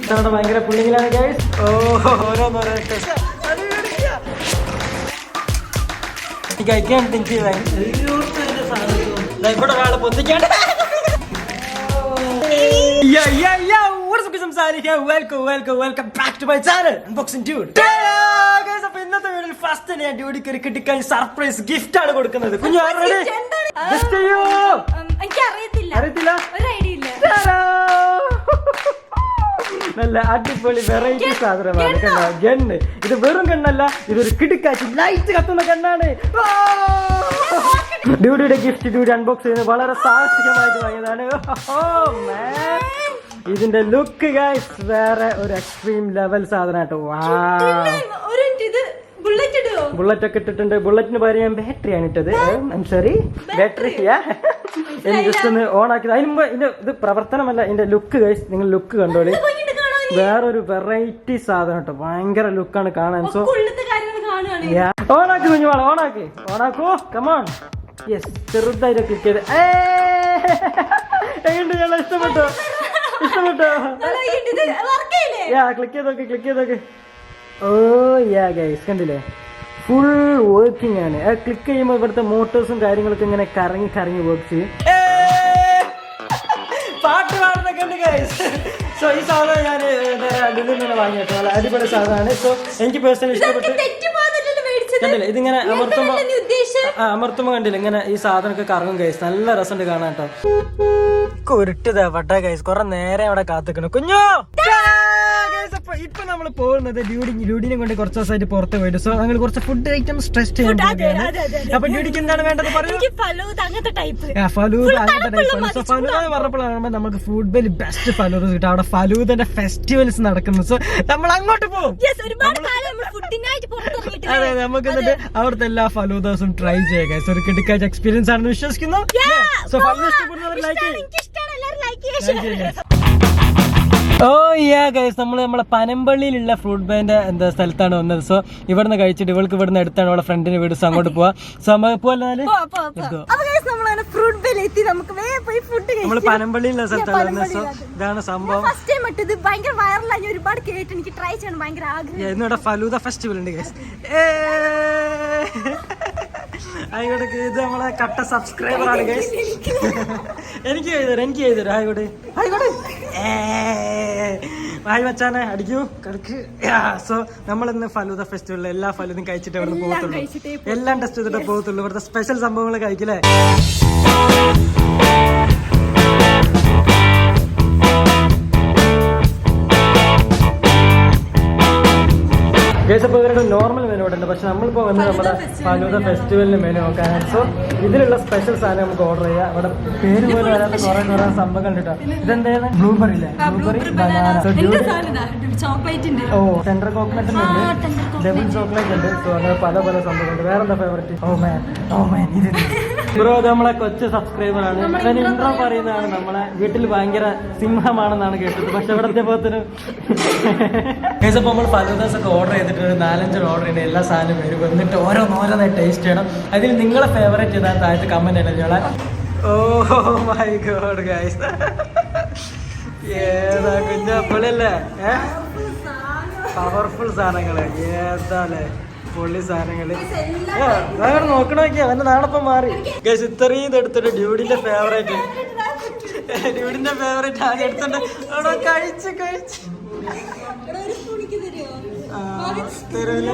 ഭയങ്കര പുള്ളിങ്ങിലാണ് ഗൈസ്. ഓരോന്നോരോ കഴിക്കാൻ ഇവിടെ ഒരാള് പൊന്തിക്കാണ്ട് welcome back to my channel unboxing dude. Guys, അപ്പോൾ ഇന്നത്തെ വീഡിയോയിൽ ഫസ്റ്റ് ഞാൻ ഡ്യൂഡിക്ക് ഒരു കിട്ടിക്കാൻ സർപ്രൈസ് ഗിഫ്റ്റ് ആണ് കൊടുക്കുന്നത്. കുഞ്ഞു അറിയത്തില്ല ഒരു ഐഡിയ ഇല്ല. നല്ല അടിപൊളി വെറൈറ്റി സാധനമാണ് കണ്ണ ഗണ്ണ്. ഇത് വെറും കണ്ണല്ല, ഇതൊരു കിടുക്കാച്ചി ലൈറ്റ് കത്തുന്ന കണ്ണാണ്. ഡ്യൂഡിയുടെ ഗിഫ്റ്റ് ഡ്യൂഡി അൺബോക്സ് ചെയ്യുന്നത് വളരെ സാഹസികമായിട്ട് വാങ്ങിയതാണ്. ഇതിന്റെ ലുക്ക് ഗൈസ് വേറെ ഒരു എക്സ്ട്രീം ലെവൽ സാധനമായിട്ട്. ബുള്ളറ്റ് ഒക്കെ ഇട്ടിട്ടുണ്ട്. ബുള്ളറ്റിന് പകരം ഞാൻ ബാറ്ററിയാണ് ഇട്ടത്. സോറി, ബാറ്ററി ജസ്റ്റ് ഒന്ന് ഓൺ ആക്കി. അതിന് മുമ്പ് ഇതിന്റെ ഇത് പ്രവർത്തനമല്ല, ഇതിന്റെ ലുക്ക് ഗൈസ് നിങ്ങൾ ലുക്ക് കണ്ടോളി. വേറൊരു വെറൈറ്റി സാധനം കേട്ടോ, ഭയങ്കര ലുക്കാണ് കാണാൻ. സോ ഓണാക്കി കുഞ്ഞുമാളെ, ഓണാക്കൂ കമോൺ. യെസ്, ചെറുതായിട്ട് ക്ലിക്ക് ചെയ്ത് എങ്ങനെയുണ്ട്? ഞങ്ങൾ ഇഷ്ടപ്പെട്ടോ? ക്ലിക്ക് ചെയ്തോക്കെ. ഓ യാ ഗൈസ്, കണ്ടില്ലേ? ഫുൾ വർക്കിംഗ് ആണ്. ക്ലിക്ക് ചെയ്യുമ്പോൾ ഇവിടുത്തെ മോട്ടോഴ്സും കാര്യങ്ങളൊക്കെ ഇങ്ങനെ കറങ്ങി വർക്ക് ചെയ്യും. പാട്ട് പാടുന്നൊക്കെ ഉണ്ട് ഗൈസ്. സോ ഈ സാധനം ഞാൻ ഡിന്നിൽ നിന്ന് വാങ്ങിയിട്ടോ, നല്ല അടിപൊളി സാധനമാണ്. സോ എനിക്ക് പേഴ്സണലി ഇഷ്ടപ്പെട്ടു. കണ്ടില്ലേ ഇതിങ്ങനെ അമർത്തുമ്പോ കണ്ടില്ല ഇങ്ങനെ ഈ സാധനമൊക്കെ കറങ്ങും ഗൈസ്. നല്ല രസമുണ്ട് കാണാൻ കേട്ടോ. കുരുട്ടത് എവിടെ ഗൈസ്, കുറെ നേരം അവിടെ കാത്തിക്കണം. കുഞ്ഞോ ഇപ്പൊ നമ്മൾ പോകുന്നത് ഡ്യൂഡിനെ കൊണ്ട് കുറച്ച് ദിവസമായിട്ട് പുറത്ത് പോയിട്ട്. സോ ഞങ്ങൾ കുറച്ച് ഫുഡ് ഐറ്റംസ് ടെസ്റ്റ് ചെയ്യാൻ പോവുകയാണ്. അപ്പൊ ഡ്യൂഡിക്ക് എന്താണ് വേണ്ടത് പറയൂ. ഫലൂദ അങ്ങനത്തെ ടൈപ്പ്. സോ ഫലൂദ പറഞ്ഞപ്പോഴാണ് നമുക്ക് ഫുഡ് ബെൽ ബെസ്റ്റ് ഫലൂദ കിട്ടും. അവിടെ ഫലൂദന്റെ ഫെസ്റ്റിവൽസ് നടക്കുന്നു. സോ നമ്മൾ അങ്ങോട്ട് പോകും. അതെ, നമുക്ക് എന്നിട്ട് അവിടുത്തെ എല്ലാ ഫലൂദാസും ട്രൈ ചെയ്യുക. ഒരു കിടക്കാച്ച എക്സ്പീരിയൻസ് ആണെന്ന് വിശ്വസിക്കുന്നു. സോ ഫലൂദ ഇഷ്ടപ്പെടുന്നവർ ലൈക്ക് ചെയ്യുക. ഓ യാ ഗൈസ്, നമ്മളെ പനമ്പള്ളിയിലുള്ള ഫ്രൂട്ട് ബാൻഡ് എന്താ സ്ഥലത്താണ് വന്നത്. സോ ഇവിടുന്ന് കഴിച്ചിട്ട് ഇവൾക്ക് ഇവിടുന്ന് അടുത്താണ് അവളെ ഫ്രണ്ടിന്റെ വീട്. സോ അങ്ങോട്ട് പോവാ. സോ നമുക്ക് പോവാല് നമ്മള് പനമ്പള്ളിയിലുള്ള സ്ഥലത്താണ് വന്നത്. സോ ഇതാണ് സംഭവം. ഇന്നിവിടെ ഫലൂദ ഫെസ്റ്റിവൽ ഉണ്ട് ഗൈസ്. ആയിക്കോട്ടെ, ഇത് നമ്മളെ കട്ട സബ്സ്ക്രൈബർ ആണ് ഗൈസ്. എനിക്ക് ചെയ്തരും ആയിക്കോട്ടെ. വായി വച്ചാനെ അടിക്കൂ കളിക്ക്. സോ നമ്മളിന്ന് ഫലൂദ ഫെസ്റ്റിവലിൽ എല്ലാ ഫലൂദും കഴിച്ചിട്ട് ഇവിടെ പോകത്തുള്ളൂ. എല്ലാം ടെസ്റ്റ് ചെയ്തിട്ട് പോകത്തുള്ളൂ. ഇവിടുത്തെ സ്പെഷ്യൽ സംഭവങ്ങൾ കഴിക്കില്ലേ. ഗൈസ്, അപ്പോൾ ഇവരുടെ നോർമൽ മെനു ഇവിടെ ഉണ്ട്. പക്ഷെ നമ്മളിപ്പോൾ വന്ന് നമ്മുടെ ഫലൂദ ഫെസ്റ്റിവലിന് മെനു നോക്കാനാണ്. സോ ഇതിലുള്ള സ്പെഷ്യൽ സാധനം നമുക്ക് ഓർഡർ ചെയ്യാം. ഇവിടെ പേര് പോലും വരാത്ത കുറെ സംഭവങ്ങൾ ഉണ്ട് കേട്ടോ. ഇതെന്തായാലും ബ്ലൂബെറി ഇല്ലേ, ബ്ലൂബെറി ബനാന. ഓ ടെൻഡർ കോക്കനട്ട് ഉണ്ട്, ഡബിൾ ചോക്ലേറ്റ് ഉണ്ട്. സോ അങ്ങനെ പല സംഭവങ്ങളുണ്ട്. വേറെന്താ ഫേവറേറ്റ്? ഓ മാൻ ഇത് ബ്രോ, ഇത് നമ്മളെ കൊച്ചു സബ്സ്ക്രൈബർ ആണ്. ഞാൻ ഇൻട്രോ പറയുന്നതാണ്. നമ്മളെ വീട്ടിൽ ഭയങ്കര സിംഹമാണെന്നാണ് കേട്ടത്. പക്ഷെ ഇവിടത്തെ പോത്തിന് ഗൈസ്, അപ്പോൾ നമ്മൾ ഫലൂദാസ് ഒക്കെ ഓർഡർ ചെയ്തിട്ട് 4-5 ഓർഡർ ചെയ്യുന്ന എല്ലാ സാധനവും വരും. എന്നിട്ട് ഓരോന്നോരോന്നായി ടേസ്റ്റ് ചെയ്യണം. അതിൽ നിങ്ങളെ ഫേവറേറ്റ് ചെയ്താൽ താഴത്ത് കമന്റ് ചെയ്യണം ഞങ്ങളെ. ഓ മൈ ഗോഡ് ഗൈസ്, ഏതാ കുഞ്ഞപ്പളിയല്ലേ, പവർഫുൾ സാധനങ്ങള്, ഏതാല്ലേ പൊള്ളി സാധനങ്ങള്. വേറെ നോക്കണ നോക്കിയാ അവന്റെ നാളപ്പം മാറി ഗൈസ്. ഇത്രയും ഇതെടുത്തിട്ട് ഡ്യൂഡിന്റെ ഫേവറേറ്റ് ആദ്യം എടുത്തിട്ട് അവിടെ കഴിച്ച് തരൂല.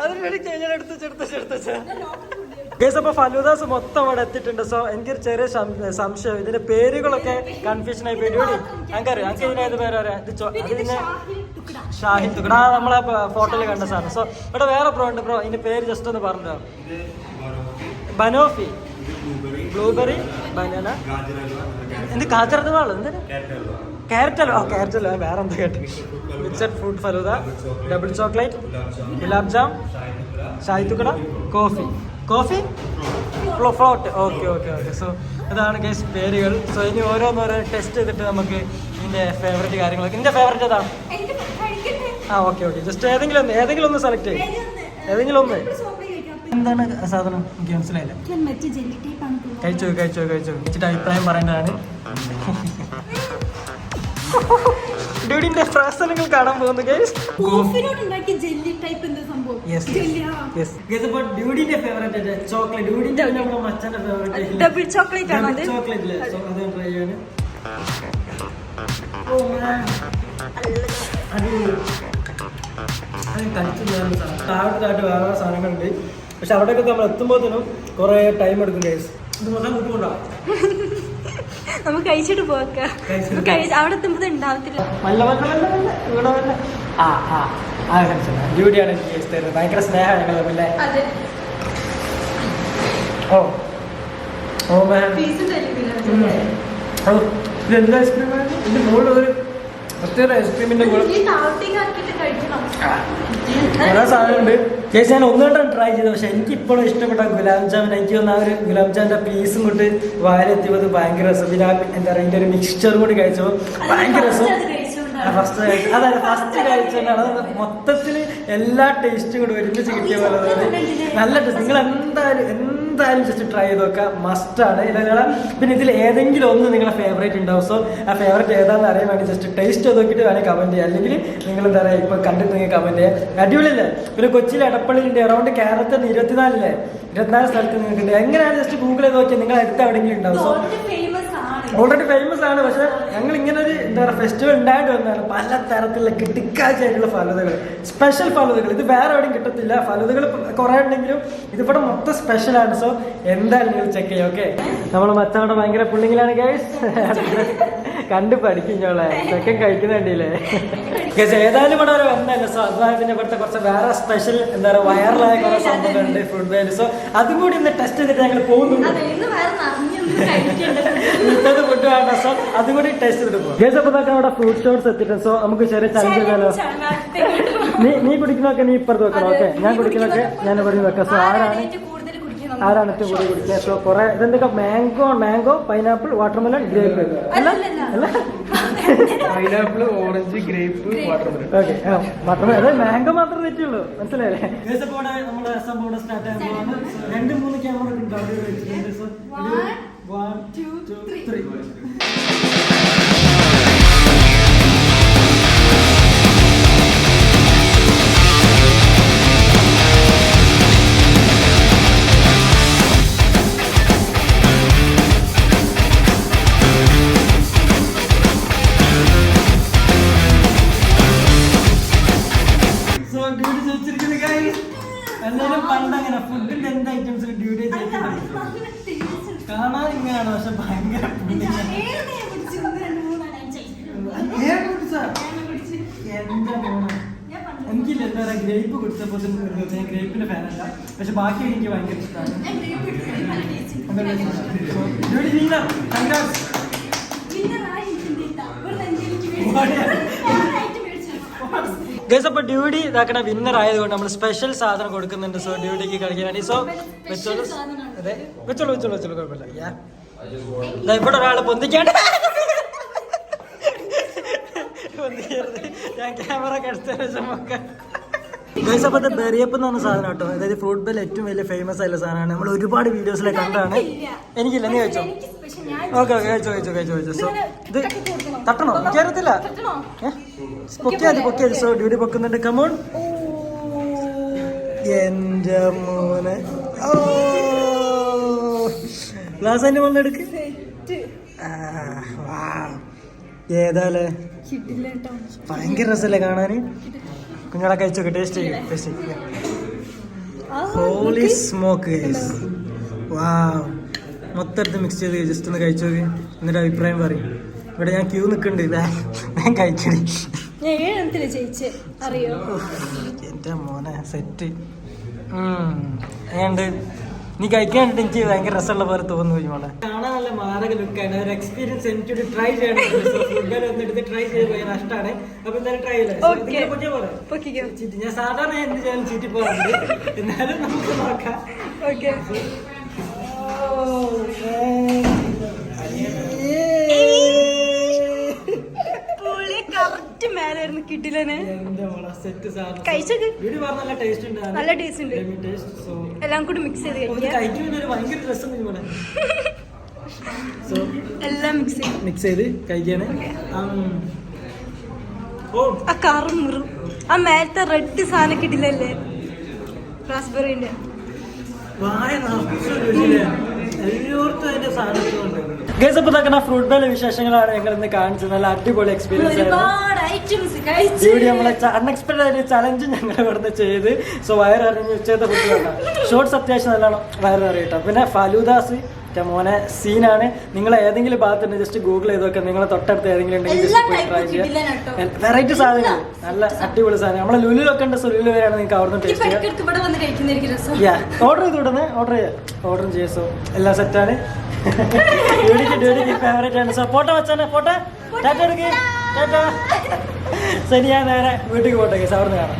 അത് മേടിക്കാ ഞാൻ എടുത്ത് ഗൈസ്. അപ്പൊ ഫലൂദാസ് മൊത്തം അവിടെ എത്തിയിട്ടുണ്ട്. സോ എനിക്കൊരു ചെറിയ സംശയം, ഇതിന്റെ പേരുകളൊക്കെ കൺഫ്യൂഷൻ ആയി പോയി. ഡ്യൂഡി എനിക്കറിയാം, എനിക്ക് ഇതിനേത് പേര് പറയാം. ഇതിന്റെ ഷാഹിൻ തുക്കട നമ്മളെ ഫോട്ടോയിൽ കണ്ട സാധനം. സോ ഇവിടെ വേറെ ബ്രോ ഉണ്ട്. ബ്രോ ഇതിന്റെ പേര് ജസ്റ്റ് ഒന്ന് പറഞ്ഞോ. ബനോഫി, ബ്ലൂബെറി, ബനാന, എന്ത് കാജർവാൾ, എന്തിനാ ക്യാരറ്റ് അല്ലോ വേറെ എന്താ കേട്ടു. Mixed fruit falooda, double chocolate, gulab jam, shahi tukda, coffee float. Okay. So ഇതാണ് ഗൈസ് പേരുകൾ. സോ ഇനി ഓരോന്നോരോ ടെസ്റ്റ് ചെയ്തിട്ട് നമുക്ക് ഇതിന്റെ ഫേവറേറ്റ് കാര്യങ്ങളൊക്കെ. നിന്റെ ഫേവറേറ്റ് ഏതാണ്? ഓക്കെ. ജസ്റ്റ് ഏതെങ്കിലും ഒന്ന് സെലക്ട് ചെയ്യും. ഏതെങ്കിലും ഒന്ന്. എന്താണ് സാധനം എനിക്ക് മനസ്സിലായില്ല. മറ്റേ ജെല്ലി ടൈപ്പാണ് കഴിച്ചോ വെച്ചിട്ട് അഭിപ്രായം പറയേണ്ടതാണ്. ഡ്യൂഡിന്റെ പ്രസംഗങ്ങൾ കാണാൻ പോകുന്നു ഗൈസ്. ജെല്ലി ടൈപ്പ് എന്താ സംഭവം? ഡ്യൂഡിന്റെ ഫേവറേറ്റ് ചോക്ലേറ്റ്. ഡ്യൂഡിന്റെ നമ്മുടെ മച്ചാന്റെ ഫേവറേറ്റ് ഡബിൾ ചോക്ലേറ്റ് ആണ് അത്. ചോക്ലേറ്റ് അത് ട്രൈ ചെയ്യാണ്. താഴോട്ട് വേറെ സാധനങ്ങളുണ്ട്. പക്ഷെ അവിടെയൊക്കെ നമ്മൾ എത്തുമ്പോഴത്തേനും കുറെ ടൈം എടുക്കും ഗൈസ്. ഇത് മൊത്തം കൂട്ടുകൊണ്ടോ നമുക്ക് കഴിച്ചിട്ട് പോക്കാം. അവിടെ എത്തുമ്പോൾ ഉണ്ടാവത്തില്ല. ഡ്യൂട്ടിയാണ് എനിക്ക് കേസ് തരുന്നത്. ഭയങ്കര സ്നേഹം ഞങ്ങൾ തമ്മിലെ. ഇതെന്താ ഐസ്ക്രീമാണ്? ഇതിന്റെ മുകളിൽ ഒരു പ്രത്യേക ഐസ്ക്രീമിന്റെ കുറെ സാധനമുണ്ട്. ചേച്ചി ഞാൻ ഒന്നുകൊണ്ടാണ് ട്രൈ ചെയ്തത്. പക്ഷെ എനിക്ക് ഇപ്പോഴും ഇഷ്ടപ്പെട്ട ഗുലാബ് ജാമുൻ. എനിക്ക് തോന്നുന്ന ആ ഒരു ഗുലാബ് ജാമിന്റെ പീസും കൊണ്ട് വായിലെത്തിയത് ഭയങ്കര രസം. പിന്നെ എന്താ പറയുക, ഇതിന്റെ ഒരു മിക്സ്ചർ കൂടി കഴിച്ചപ്പോൾ ഭയങ്കര രസം. ഫസ്റ്റ് കഴിച്ചാണ് മൊത്തത്തിൽ എല്ലാ ടേസ്റ്റും കൂടി ഒരുമിച്ച് കിട്ടിയ പോലെ നല്ല ടേസ്റ്റ്. നിങ്ങൾ എന്തായാലും ജസ്റ്റ് ട്രൈ ചെയ്ത് നോക്കുക, മസ്റ്റാണ്. പിന്നെ ഇതിൽ ഏതെങ്കിലും ഒന്ന് നിങ്ങളുടെ ഫേവറേറ്റ് ഉണ്ടാവും. സോ ആ ഫേവറേറ്റ് ഏതാണെന്ന് അറിയാൻ വേണ്ടി ജസ്റ്റ് ടേസ്റ്റ് ചെയ്ത് നോക്കിയിട്ട് വേണമെങ്കിൽ കമന്റ് ചെയ്യുക. അല്ലെങ്കിൽ നിങ്ങൾ എന്താ പറയുക, ഇപ്പൊ കണ്ടിട്ട് നിങ്ങൾ കമന്റ് ചെയ്യുക. അടിപൊളിയല്ലേ? പിന്നെ കൊച്ചിയിൽ എടപ്പള്ളിയിലുണ്ട്, അറൗണ്ട് കേരളത്തിൽ 24 സ്ഥലത്ത് നിങ്ങൾക്കുണ്ട്. എങ്ങനെയാണ് ജസ്റ്റ് ഗൂഗിൾ ചെയ്ത് നോക്കിയാൽ നിങ്ങൾ അടുത്ത് എവിടെയെങ്കിലും ഉണ്ടാവും. സോ ഓൾറെഡി ഫേമസ് ആണ്. പക്ഷെ ഞങ്ങൾ ഇങ്ങനെ ഒരു എന്താ പറയുക ഫെസ്റ്റിവൽ ഉണ്ടായിട്ട് വന്നതാണ്. പല തരത്തിലുള്ള കിട്ടിക്കാച്ചായിട്ടുള്ള ഫലതകൾ, സ്പെഷ്യൽ ഫലതകൾ. ഇത് വേറെ എവിടെയും കിട്ടത്തില്ല. ഫലതകൾ കുറെ ഉണ്ടെങ്കിലും ഇതിവിടെ മൊത്തം സ്പെഷ്യലാണ്. സോ എന്തായാലും നിങ്ങൾ ചെക്ക് ചെയ്യാം. ഓക്കെ, നമ്മളെ മച്ചാവിടെ ഭയങ്കര പുള്ളിങ്ങിലാണ് ഗൈസ്. കണ്ട് പഠിക്കുന്നോളെ ചെക്കൻ കഴിക്കുന്നുണ്ടല്ലേ ഗൈസ്. ഏതായാലും ഇവിടെ ഒരു വന്നല്ലോ. സോ അതുപോലെ തന്നെ ഇവിടുത്തെ കുറച്ച് വേറെ സ്പെഷ്യൽ എന്താ പറയുക വൈറലായ കുറെ സംഭവങ്ങളുണ്ട് ഫുഡ് വേല്. സോ അതും കൂടി ഇന്ന് ടെസ്റ്റ് ചെയ്തിട്ട് ഞങ്ങൾ പോകുന്നുണ്ട്. ഫുഡ് വേണ്ട. സോ അതും കൂടി ടേസ്റ്റ് ചെയ്തിട്ട് പോകും ഗൈസ്. അപ്പൊ അവിടെ ഫ്രൂട്ട് ഷോട്ട്സ് എത്തിയിട്ടുണ്ട്. സോ നമുക്ക് ചെറിയ ചലഞ്ച് ചെയ്താലോ? നീ കുടിക്കുന്നൊക്കെ നീ ഇപ്പുറത്ത് വെക്കണം. ഓക്കെ, ഞാൻ കുടിക്കുന്നൊക്കെ ഞാൻ ഇവിടെ വെക്കാം. സോ ആരാണ് ഏറ്റവും കൂടുതൽ കുടിക്കുക? സോ കുറെ ഇതെന്തൊക്കെ മാംഗോ പൈനാപ്പിൾ വാട്ടർമെലൺ ഗ്രേപ്പ് അല്ല pineapple orange grape watermelon. Okay, watermelon അതായത് മാംഗോ മാത്രമേ തെറ്റുള്ളൂ. മനസ്സിലായില്ലേ? നമ്മുടെ സംഭവം സ്റ്റാർട്ട് ചെയ്യാൻ പോവാണ്. 2-3 ക്യാമറ വെച്ചിട്ടുണ്ട്. സോ 1 2 3. എന്നാലും പണ്ടങ്ങനെ ഫുഡിന്റെ എന്ത് ഐറ്റംസിൽ ഡ്യൂട്ടി കാണാൻ ഇങ്ങനെയാണ്. പക്ഷെ ഭയങ്കര എനിക്കില്ല എന്താ പറയാ ഗ്രേപ്പ് കുടിച്ചപ്പോൾ ഞാൻ ഗ്രേപ്പിന്റെ ഫാനല്ല. പക്ഷെ ബാക്കി എനിക്ക് ഭയങ്കര ഇഷ്ടമാണ്. ഗൈസ്, അപ്പൊ ഡ്യൂട്ടി ഇതാക്കണ വിന്നർ ആയതുകൊണ്ട് നമ്മൾ സ്പെഷ്യൽ സാധനം കൊടുക്കുന്നുണ്ട്. സോ ഡ്യൂട്ടിക്ക് കളിക്കാൻ വേണ്ടി. സോ വെച്ചോളൂ. അതെ, വെച്ചോളൂ കുഴപ്പമില്ല. ഇവിടെ ഒരാളെ പൊന്തിക്കാണ്ട് ഞാൻ ക്യാമറ കടുത്ത ഗൈസ്. അപ്പൊ ബെറിയപ്പ് എന്ന് പറഞ്ഞ സാധനം കേട്ടോ. അതായത് ഫ്രൂട്ട് ബെൽ ഏറ്റവും വലിയ ഫേമസ് ആയിട്ടുള്ള സാധനമാണ്. നമ്മൾ ഒരുപാട് വീഡിയോസിലെ കണ്ടാണ്. എനിക്കില്ല, നീ കഴിച്ചോ? ഓക്കെ കഴിച്ചോ. സോ ഇത് തട്ടണോ? എനിക്കറിയത്തില്ല. പൊക്കിയാതി. സോ ഡ്യൂട്ടി പൊക്കുന്നുണ്ട്. കമോൺ എന്റെ മോനെ. ഗ്ലാസ് അതിന്റെ മുകളിൽ എടുക്ക്. ഏതാലേ ഭയങ്കര രസമല്ലേ കാണാന്? കുഞ്ഞോളെ കഴിച്ചോക്കെ. ടേസ്റ്റ് ചെയ്യും. Holy smoke guys. വാവ്, മൊത്തം മിക്സ് ചെയ്ത് ജസ്റ്റ് ഒന്ന് കഴിച്ചോക്ക്. എന്നിട്ട് അഭിപ്രായം പറയും. ഇവിടെ ഞാൻ ക്യൂ നിൽക്കുന്നുണ്ട്. ഞാൻ കഴിക്കണേ. എന്റെ മോനെ സെറ്റ്. ഏണ്ട് നീ കഴിക്കാൻ എനിക്ക് ഭയങ്കര രസമുള്ള പോലെ തോന്നുന്നു. മോളെ കാണാൻ നല്ല മാരക ലുക്കാണ്. ഒരു എക്സ്പീരിയൻസ് എനിക്ക് ട്രൈ ചെയ്യണം. ട്രൈ ചെയ്ത് നഷ്ടമാണ്. അപ്പൊ എന്തായാലും ട്രൈ ചെയ്യില്ല. ഞാൻ സാധാരണ എന്ത് ചെയ്യാനും ചീറ്റി പോകാറുണ്ട്. എന്നാലും നമുക്ക് നോക്കാം. കറക്റ്റ് മേലായിരുന്നു കിട്ടില്ലേ എന്താ മോളെ സെറ്റ് സാധനം. കഴിച്ചത് വീട് പറഞ്ഞ നല്ല ടേസ്റ്റ് ഉണ്ട്. നല്ല ടേസ്റ്റ് ഉണ്ട്. സോ എല്ലാം കൂടി മിക്സ് ചെയ്ത് കഴിക്കാം. കഴിക്കുമ്പോൾ ഒരു ഭയങ്കര രസം മോളെ. സോ എല്ലാം മിക്സ് ചെയ്ത് കഴിക്കാണ്. ഓ ആ കറും മുറും ആ മേലത്തെ റെഡ് സാധനം കിട്ടില്ലല്ലേ റാസ്ബെറിന്റെ വായ എല്ലായിടത്തും അതിന്റെ സാധനങ്ങളുണ്ട്. ഗൈസ്, അപ്പോൾ ഇതൊക്കെ ഫ്രൂട്ട് ബേലെ വിശേഷങ്ങളാണ് ഞങ്ങൾ ഇന്ന് കാണിച്ചത്. നല്ല അടിപൊളി എക്സ്പീരിയൻസ് ആയിരുന്നു. ഇവിടെ നമ്മളെ അൺഎക്സ്പെക്ടഡ് ആയിട്ട് ചലഞ്ച് ഞങ്ങൾ ഇവിടുന്ന് ചെയ്ത്. സോ വയറിറങ്ങി ഉച്ചത്തെ ഫുഡ് വേണ്ട ഷോർട്സ് അത്യാവശ്യം നല്ലോണം വയറിറങ്ങിട്ടോ. പിന്നെ ഫലൂദാസ് മോനെ സീനാണ്. നിങ്ങൾ ഏതെങ്കിലും ഭാഗത്തുണ്ട് ജസ്റ്റ് ഗൂഗിൾ ചെയ്തൊക്കെ നിങ്ങളെ തൊട്ടടുത്ത് ഏതെങ്കിലും ഉണ്ടെങ്കിൽ ട്രൈ ചെയ്യാം. വെറൈറ്റി സാധനങ്ങൾ നല്ല അടിപൊളി സാധനം. നമ്മളെ ലുലുലൊക്കെ ഉണ്ട്. സോ ലുലു വരെയാണ് നിങ്ങൾക്ക് അവിടെ നിന്ന് ടേസ്റ്റ് ചെയ്യാം. ഓർഡർ ചെയ്ത് വിടുന്നത് ഓർഡർ ചെയ്യാം. സോ എല്ലാം സെറ്റാണ്. ഫേവറേറ്റ് ആണ്. സോ ഫോട്ടോ വെച്ചാൽ ഫോട്ടോ ടാറ്റ എടുക്കുക. ടാറ്റ. ശരി, ഞാൻ നേരെ വീട്ടിൽ പോട്ടെ. അവിടെ നിന്ന് കാണാം.